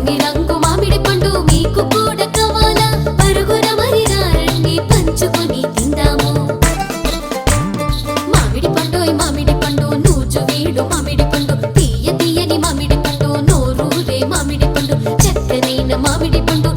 పసిమి రంగు మామిడి పండు మీకు కూడా కావాలా పరుగున మరి రండి పంచుకొని తిందాము మామిడి పండు నూజు వీడు మామిడి పండు తీయ తీయని మామిడి పండు నోరూరే మామిడి పండు చక్కనైన మామిడి పండు